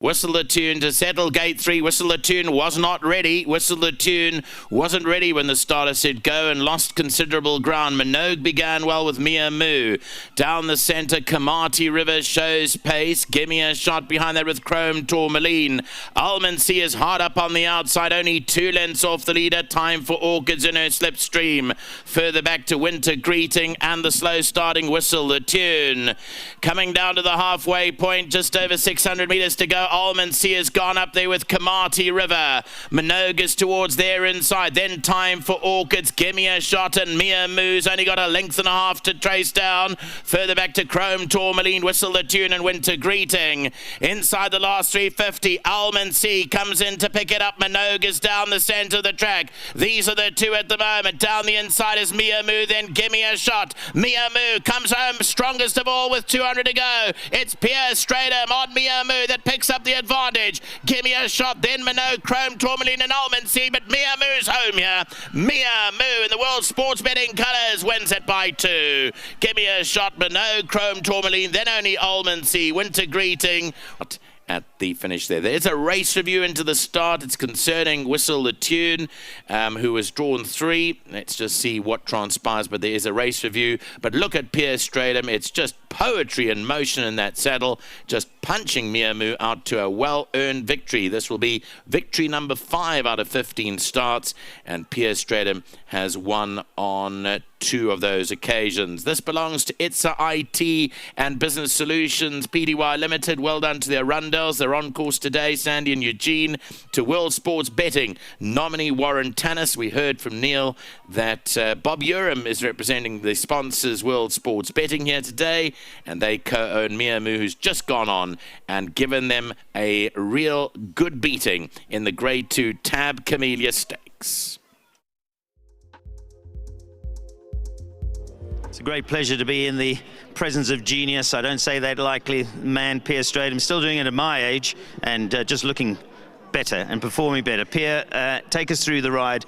Whistle the Tune to settle gate 3. Whistle the Tune was not ready. Whistle the Tune wasn't ready when the starter said go and lost considerable ground. Minogue began well with Mia Moo. Down the centre, Kamati River shows pace. Gimme a shot behind that with Chrome Tourmaline. Almondse is hard up on the outside, only 2 lengths off the leader. Time for Orchids in her slipstream. Further back to Winter Greeting and the slow starting Whistle the Tune. Coming down to the halfway point, just over 600 metres to go. Almondse has gone up there with Kamati River. Minogue is towards their inside. Then Time for Orchids. Gimme a shot, and Mia Moo's only got a length and a half to trace down. Further back to Chrome Tourmaline, Whistle the Tune and Winter Greeting. Inside the last 350, Almondse comes in to pick it up. Minogue is down the centre of the track. These are the two at the moment. Down the inside is Mia Moo, then Gimme a Shot. Mia Moo comes home strongest of all with 200 to go. It's Pierre Stratham on Mia Moo that picks up the advantage. Gimme a Shot, then Minogue, Chrome Tourmaline and Almondse, but Mia Moo's home here. Mia Moo in the World Sports Betting colours wins it by 2. Gimme a Shot, Minogue, Chrome Tourmaline, then only Almondse. Winter Greeting at the finish there. There's a race review into the start. It's concerning Whistle the Tune, who was drawn 3. Let's just see what transpires, but there is a race review. But look at Pierre Stratham. It's just poetry in motion in that saddle, just punching Mia Moo out to a well-earned victory. This will be victory number 5 out of 15 starts, and Pierre Stratham has won on 2 of those occasions. This belongs to ITSA IT and Business Solutions Pty Limited. Well done to their Arundels. They're on course today, Sandy and Eugene. To World Sports Betting, nominee Warren Tannis. We heard from Neil that Bob Urim is representing the sponsors World Sports Betting here today, and they co-own Mia Moo, who's just gone on and given them a real good beating in the Grade 2 Tab Camellia Stakes. It's a great pleasure to be in the presence of genius. I don't say that lightly. Man, Pierre Stratham, still doing it at my age and just looking better and performing better. Pierre, take us through the ride.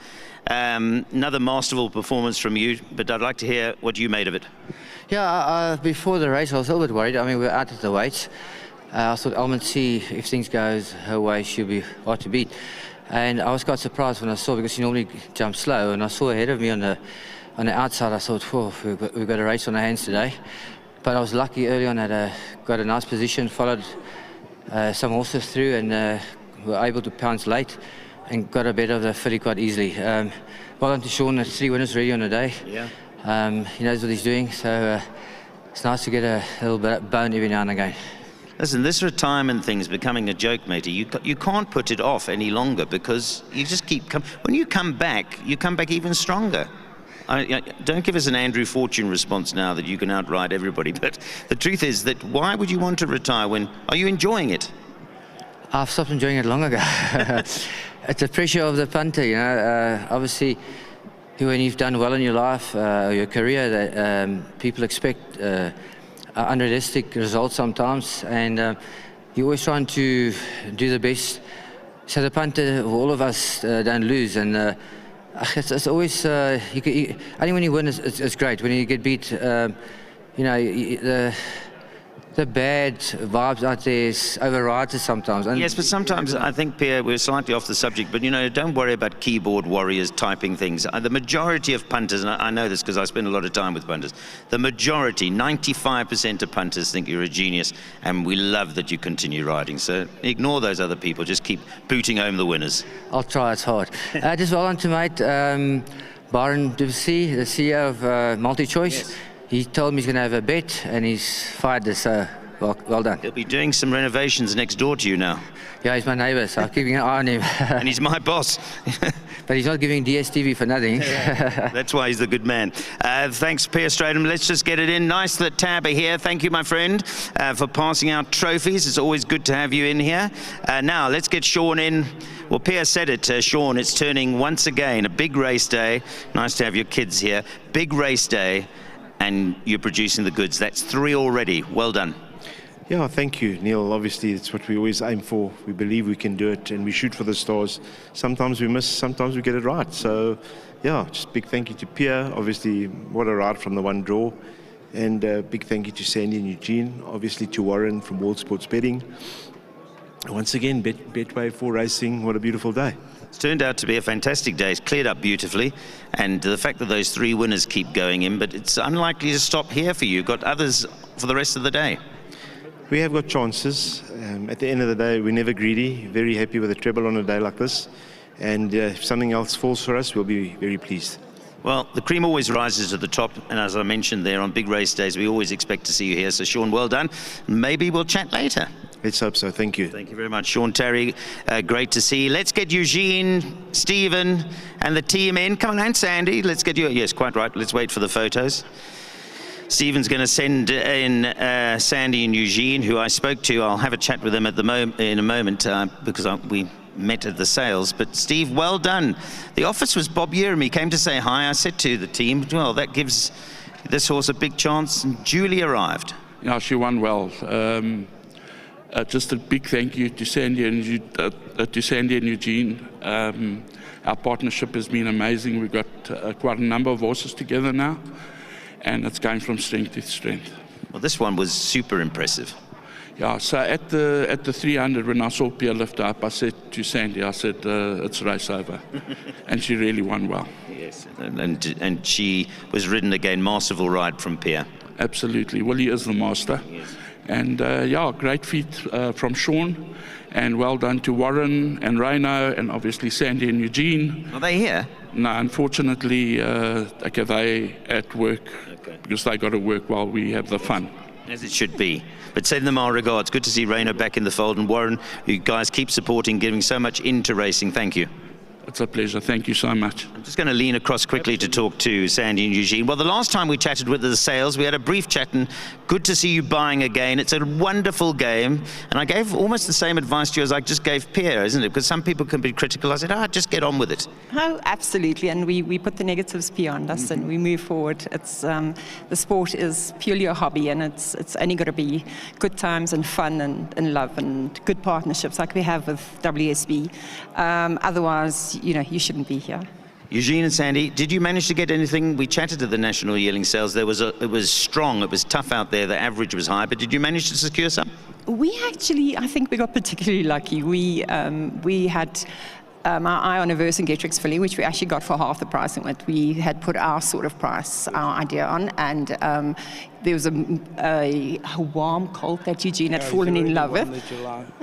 Another masterful performance from you, but I'd like to hear what you made of it. Yeah, before the race I was a little bit worried. I mean, we're out at the weights. I thought Almondse, if things goes her way, she'll be hard to beat. And I was quite surprised when I saw, because she normally jumps slow, and I saw ahead of me on the outside. I thought, whoa, we've got a race on our hands today. But I was lucky early on, got a nice position, followed some horses through, and were able to pounce late and got a bit of the filly quite easily. Well done to Sean, 3 winners ready on the day. Yeah. He knows what he's doing, so it's nice to get a little bit bone every now and again. Listen, this retirement thing's becoming a joke, matey. You can't put it off any longer, because you just keep when you come back even stronger. Don't give us an Andrew Fortune response now that you can outride everybody, but the truth is that why would you want to retire when... Are you enjoying it? I've stopped enjoying it long ago. It's the pressure of the punter, you know. Obviously, when you've done well in your life, or your career, that people expect unrealistic results sometimes, and you're always trying to do the best so the punter, all of us, don't lose. And it's always, only when you win it's great. When you get beat, you know, the bad vibes out there overrides it sometimes. And yes, but sometimes I think, Pierre, we're slightly off the subject, but, you know, don't worry about keyboard warriors typing things. The majority of punters, and I know this because I spend a lot of time with punters, the majority, 95% of punters think you're a genius, and we love that you continue riding. So ignore those other people. Just keep booting home the winners. I'll try, it's hard. Just well on to mate, Byron Duplessis, the CEO of MultiChoice. Yes. He told me he's going to have a bet, and he's fired this, well done. He'll be doing some renovations next door to you now. Yeah, he's my neighbour, so I'm keeping an eye on him. And he's my boss. But he's not giving DSTV for nothing. Yeah, that's why he's the good man. Thanks, Pierre Stratham. Let's just get it in. Nice that Tab are here. Thank you, my friend, for passing out trophies. It's always good to have you in here. Now, let's get Sean in. Well, Pierre said it, Sean, it's turning once again a big race day. Nice to have your kids here. Big race day. And you're producing the goods. That's 3 already. Well done. Yeah, thank you, Neil. Obviously, it's what we always aim for. We believe we can do it, and we shoot for the stars. Sometimes we miss, sometimes we get it right. So, yeah, just big thank you to Pierre. Obviously, what a ride from the one draw. And big thank you to Sandy and Eugene. Obviously, to Warren from World Sports Betting. once again, Betway for racing, what a beautiful day. It's turned out to be a fantastic day. It's cleared up beautifully, and the fact that those 3 winners keep going in, but it's unlikely to stop here for you. Got others for the rest of the day. We have got chances. At the end of the day, we're never greedy. Very happy with a treble on a day like this. And if something else falls for us, we'll be very pleased. Well, the cream always rises to the top, and as I mentioned there, on big race days, we always expect to see you here. So, Sean, well done. Maybe we'll chat later. Let's hope so. Thank you. Thank you very much, Sean Terry. Great to see you. Let's get Eugene, Stephen, and the team in. Come on, and Sandy. Let's get you. Yes, quite right. Let's wait for the photos. Stephen's going to send in Sandy and Eugene, who I spoke to. I'll have a chat with them in a moment because we met at the sales. But Steve, well done. The office was Bob Yeremy. He came to say hi. I said to the team, well, that gives this horse a big chance. And Julie arrived. Yeah, she won well. Just a big thank you to Sandy and Eugene. Our partnership has been amazing. We've got quite a number of horses together now, and it's going from strength to strength. Well, this one was super impressive. Yeah, so at the 300, when I saw Pierre lift up, I said to Sandy, I said, it's race over. And she really won well. Yes, and she was ridden again, masterful ride from Pierre. Absolutely. Willie is the master. Yes. And yeah, great feat from Sean, and well done to Warren and Reno, and obviously Sandy and Eugene. Are they here? No, unfortunately, they at work, because they got to work while we have the fun. As it should be. But send them our regards. Good to see Reno back in the fold, and Warren, you guys keep supporting, giving so much into racing. Thank you. It's a pleasure. Thank you so much. I'm just going to lean across quickly to talk to Sandy and Eugene. Well, the last time we chatted with the sales, we had a brief chat, and good to see you buying again. It's a wonderful game, and I gave almost the same advice to you as I just gave Pierre, isn't it? Because some people can be critical. I said, just get on with it. Oh, absolutely, and we put the negatives beyond us, and we move forward. It's the sport is purely a hobby, and it's only got to be good times and fun and love and good partnerships like we have with WSB. Otherwise, you shouldn't be here. Eugene and Sandy, did you manage to get anything? We chatted at the National Yearling Sales. It was strong. It was tough out there. The average was high. But did you manage to secure some? We actually, I think we got particularly lucky. We had our eye on a Vercingetrix filly, which we actually got for half the price in what we had put our sort of price, our idea on. And there was a warm colt that Eugene had fallen in love with.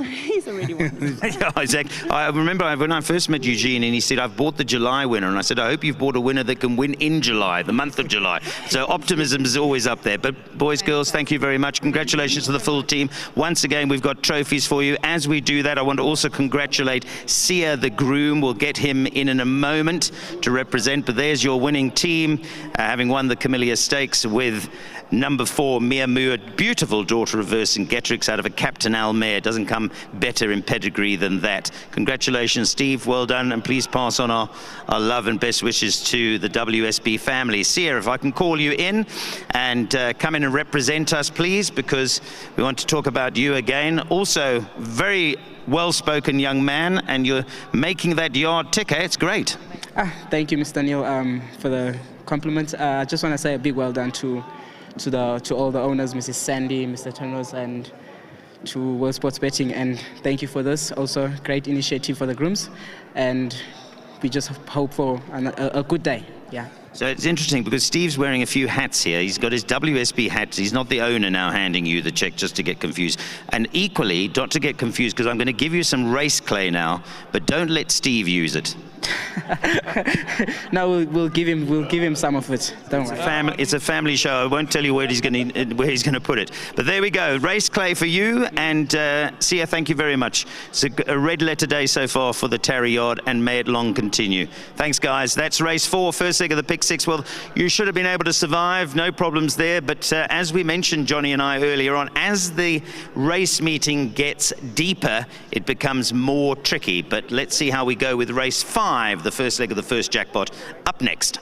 He's already won. Yeah, exactly. I remember when I first met Eugene, and he said, I've bought the July winner. And I said, I hope you've bought a winner that can win in July, the month of July. So optimism is always up there. But boys, girls, thank you very much. Congratulations to the full team. Once again, we've got trophies for you. As we do that, I want to also congratulate Sia the Groom. We'll get him in a moment to represent. But there's your winning team, having won the Camellia Stakes with number 4, Mia Mu, a beautiful daughter of Vercingetrix out of a Captain Al mare. Doesn't come better in pedigree than that. Congratulations, Steve. Well done. And please pass on our love and best wishes to the WSB family. Sia, if I can call you in and come in and represent us, please, because we want to talk about you again. Also, very well-spoken young man, and you're making that yard tick, eh? It's great. Thank you, Mr. Neil, for the compliment. I just want to say a big well done to all the owners, Mrs. Sandy, Mr. Tonos, and to World Sports Betting, and thank you for this. Also, great initiative for the grooms, and we just hope for a good day. Yeah. So it's interesting because Steve's wearing a few hats here. He's got his WSB hat. He's not the owner now handing you the check just to get confused. And equally, not to get confused, because I'm going to give you some race clay now, but don't let Steve use it. No, we'll give him some of it. Don't worry. It's a family show. I won't tell you where he's going to put it. But there we go. Race clay for you. And Sia, thank you very much. It's a red letter day so far for the Tarry Yard, and may it long continue. Thanks, guys. That's race 4, first leg of the pick 6. Well, you should have been able to survive. No problems there. But as we mentioned, Johnny and I, earlier on, as the race meeting gets deeper, it becomes more tricky. But let's see how we go with race 5, the first leg of the first jackpot, up next.